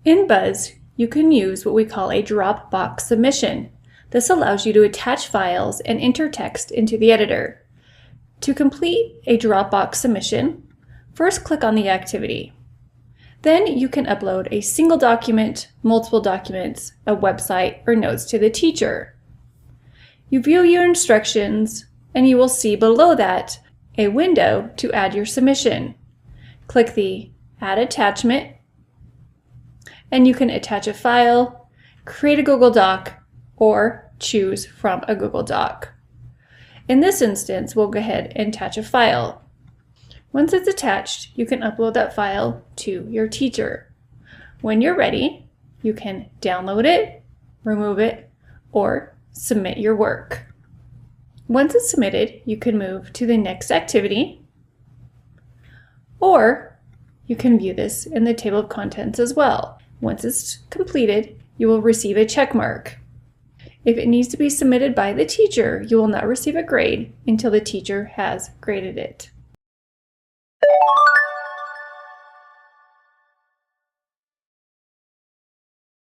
In Buzz, you can use what we call a Dropbox submission. This allows you to attach files and enter text into the editor. To complete a Dropbox submission, first click on the activity. Then you can upload a single document, multiple documents, a website, or notes to the teacher. You view your instructions, and you will see below that a window to add your submission. Click the Add Attachment, and you can attach a file, create a Google Doc, or choose from a Google Doc. In this instance, we'll go ahead and attach a file. Once it's attached, you can upload that file to your teacher. When you're ready, you can download it, remove it, or submit your work. Once it's submitted, you can move to the next activity, or you can view this in the table of contents as well. Once it's completed, you will receive a check mark. If it needs to be submitted by the teacher, you will not receive a grade until the teacher has graded it.